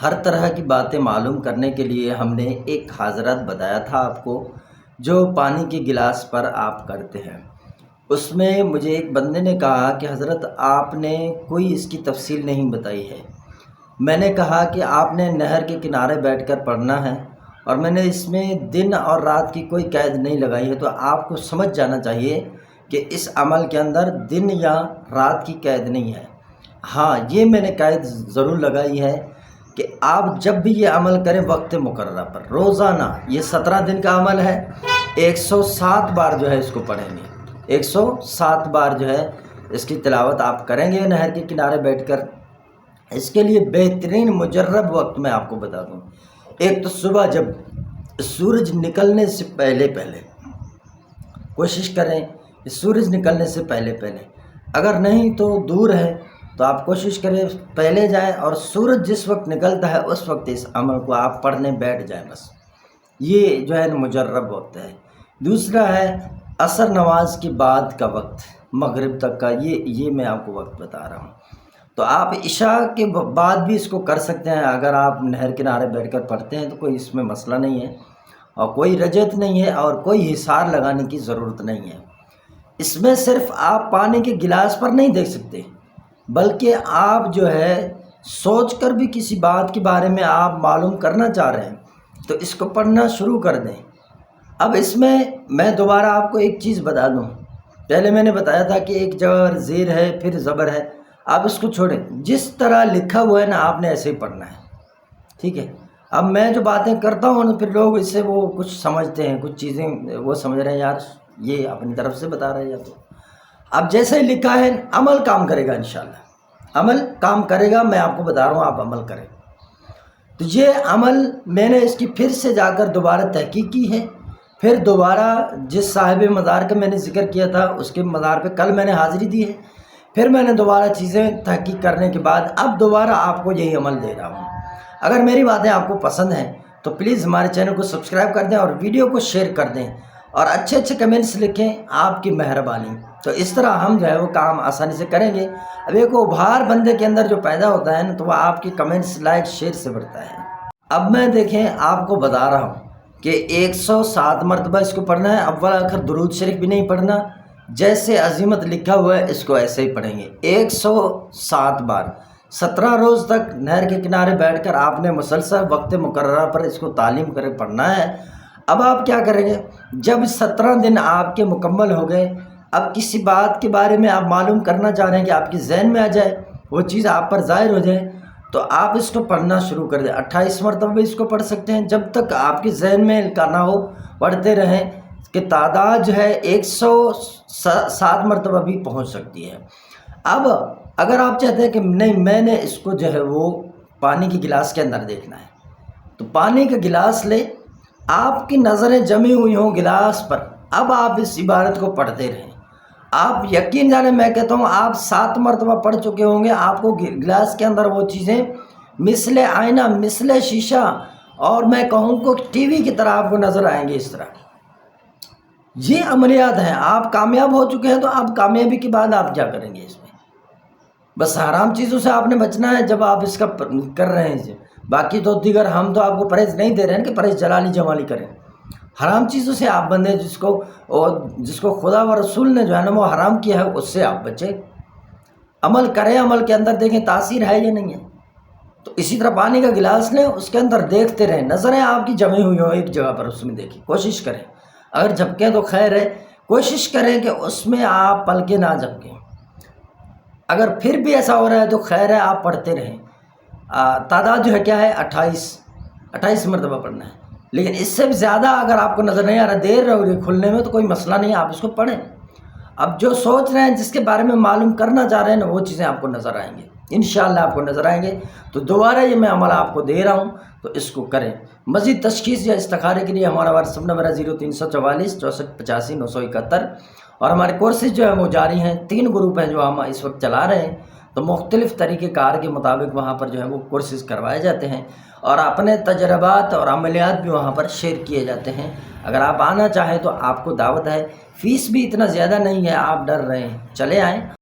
ہر طرح کی باتیں معلوم کرنے کے لیے ہم نے ایک حضرت بتایا تھا آپ کو، جو پانی کے گلاس پر آپ کرتے ہیں۔ اس میں مجھے ایک بندے نے کہا کہ حضرت آپ نے کوئی اس کی تفصیل نہیں بتائی ہے۔ میں نے کہا کہ آپ نے نہر کے کنارے بیٹھ کر پڑھنا ہے، اور میں نے اس میں دن اور رات کی کوئی قید نہیں لگائی ہے، تو آپ کو سمجھ جانا چاہیے کہ اس عمل کے اندر دن یا رات کی قید نہیں ہے۔ ہاں، یہ میں نے قید ضرور لگائی ہے کہ آپ جب بھی یہ عمل کریں وقت مقررہ پر، روزانہ، یہ 17 دن کا عمل ہے، 107 بار جو ہے اس کو پڑھیں گے، 107 بار جو ہے اس کی تلاوت آپ کریں گے نہر کے کنارے بیٹھ کر۔ اس کے لیے بہترین مجرب وقت میں آپ کو بتا دوں، ایک تو صبح جب سورج نکلنے سے پہلے کوشش کریں کہ سورج نکلنے سے پہلے اگر نہیں تو دور ہے تو آپ کوشش کریں پہلے جائیں، اور سورج جس وقت نکلتا ہے اس وقت اس عمل کو آپ پڑھنے بیٹھ جائیں بس۔ یہ جو ہے مجرب وقت ہے۔ دوسرا ہے عصر نماز کے بعد کا وقت، مغرب تک کا، یہ میں آپ کو وقت بتا رہا ہوں۔ تو آپ عشاء کے بعد بھی اس کو کر سکتے ہیں، اگر آپ نہر کنارے بیٹھ کر پڑھتے ہیں تو کوئی اس میں مسئلہ نہیں ہے، اور کوئی رجعت نہیں ہے، اور کوئی حصار لگانے کی ضرورت نہیں ہے۔ اس میں صرف آپ پانی کے گلاس پر نہیں دیکھ سکتے، بلکہ آپ جو ہے سوچ کر بھی کسی بات کے بارے میں آپ معلوم کرنا چاہ رہے ہیں تو اس کو پڑھنا شروع کر دیں۔ اب اس میں دوبارہ آپ کو ایک چیز بتا دوں، پہلے میں نے بتایا تھا کہ ایک جگہ زیر ہے پھر زبر ہے، آپ اس کو چھوڑیں، جس طرح لکھا ہوا ہے نا آپ نے ایسے ہی پڑھنا ہے، ٹھیک ہے؟ اب میں جو باتیں کرتا ہوں نا، پھر لوگ اس سے وہ کچھ سمجھتے ہیں، کچھ چیزیں وہ سمجھ رہے ہیں یار یہ اپنی طرف سے بتا رہے ہیں، یا تو اب جیسے ہی لکھا ہے عمل کام کرے گا، انشاءاللہ عمل کام کرے گا، میں آپ کو بتا رہا ہوں آپ عمل کریں۔ تو یہ عمل میں نے اس کی پھر سے جا کر دوبارہ تحقیق کی ہے، پھر دوبارہ جس صاحب مزار کا میں نے ذکر کیا تھا اس کے مزار پہ کل میں نے حاضری دی ہے، پھر میں نے دوبارہ چیزیں تحقیق کرنے کے بعد اب دوبارہ آپ کو یہی عمل دے رہا ہوں۔ اگر میری باتیں آپ کو پسند ہیں تو پلیز ہمارے چینل کو سبسکرائب کر دیں اور ویڈیو کو شیئر کر دیں، اور اچھے اچھے کمنٹس لکھیں، آپ کی مہربانی۔ تو اس طرح ہم جو ہے وہ کام آسانی سے کریں گے۔ اب ایک ابھار بندے کے اندر جو پیدا ہوتا ہے نا، تو وہ آپ کی کمنٹس، لائک، شیئر سے بڑھتا ہے۔ اب میں دیکھیں آپ کو بتا رہا ہوں کہ 107 مرتبہ اس کو پڑھنا ہے، اول آخر درود شریف بھی نہیں پڑھنا، جیسے عظیمت لکھا ہوا ہے اس کو ایسے ہی پڑھیں گے 107 بار، 17 روز تک نہر کے کنارے بیٹھ کر آپ نے مسلسل وقت مقررہ پر اس کو تعلیم کر پڑھنا ہے۔ اب آپ کیا کریں گے، جب 17 دن آپ کے مکمل ہو گئے، اب کسی بات کے بارے میں آپ معلوم کرنا چاہ رہے ہیں کہ آپ کی ذہن میں آ جائے، وہ چیز آپ پر ظاہر ہو جائے، تو آپ اس کو پڑھنا شروع کر دیں۔ 28 مرتبہ بھی اس کو پڑھ سکتے ہیں، جب تک آپ کے ذہن میں کا نہ ہو، پڑھتے رہیں کہ تعداد جو ہے 107 مرتبہ بھی پہنچ سکتی ہے۔ اب اگر آپ چاہتے ہیں کہ نہیں میں نے اس کو جو ہے وہ پانی کے گلاس کے اندر دیکھنا ہے، تو پانی کا گلاس لے، آپ کی نظریں جمی ہوئی ہوں گلاس پر، اب آپ اس عبارت کو پڑھتے رہیں۔ آپ یقین جانیں میں کہتا ہوں آپ 7 مرتبہ پڑھ چکے ہوں گے، آپ کو گلاس کے اندر وہ چیزیں مثل آئینہ، مثل شیشہ، اور میں کہوں کہ ٹی وی کی طرح آپ کو نظر آئیں گے۔ اس طرح یہ عملیات ہیں، آپ کامیاب ہو چکے ہیں، تو آپ کامیابی کے بعد آپ کیا کریں گے؟ اس میں بس حرام چیزوں سے آپ نے بچنا ہے جب آپ اس کا کر رہے ہیں، باقی تو دیگر ہم تو آپ کو پرہیز نہیں دے رہے ہیں کہ پرہیز جلالی جمالی کریں۔ حرام چیزوں سے آپ بندے، جس کو خدا و رسول نے جو ہے نا وہ حرام کیا ہے، اس سے آپ بچیں، عمل کریں، عمل کے اندر دیکھیں تاثیر ہے یا نہیں ہے۔ تو اسی طرح پانی کا گلاس لیں، اس کے اندر دیکھتے رہیں، نظریں آپ کی جمی ہوئی ہوں ایک جگہ پر، اس میں دیکھیں، کوشش کریں، اگر جھپکیں تو خیر ہے، کوشش کریں کہ اس میں آپ پلکیں نہ جھپکیں۔ اگر پھر بھی ایسا ہو رہا ہے تو خیر ہے، آپ پڑھتے رہیں۔ تعداد جو ہے کیا ہے، 28 مرتبہ پڑھنا ہے، لیکن اس سے بھی زیادہ اگر آپ کو نظر نہیں آ رہا، دیر ہو رہی کھلنے میں، تو کوئی مسئلہ نہیں ہے، آپ اس کو پڑھیں۔ اب جو سوچ رہے ہیں، جس کے بارے میں معلوم کرنا چاہ رہے ہیں نا، وہ چیزیں آپ کو نظر آئیں گے، انشاءاللہ آپ کو نظر آئیں گے۔ تو دوبارہ یہ میں عمل آپ کو دے رہا ہوں، تو اس کو کریں۔ مزید تشخیص یا استخارے کے لیے ہمارا واٹسپ نمبر ہے 0344 64 85 971، اور ہمارے کورسز جو ہیں وہ جاری ہیں، 3 گروپ ہیں جو ہم اس وقت چلا رہے ہیں، تو مختلف طریقہ کار کے مطابق وہاں پر جو ہے وہ کورسز کروائے جاتے ہیں، اور اپنے تجربات اور عملیات بھی وہاں پر شیئر کیے جاتے ہیں۔ اگر آپ آنا چاہیں تو آپ کو دعوت ہے، فیس بھی اتنا زیادہ نہیں ہے، آپ ڈر رہے ہیں، چلے آئیں۔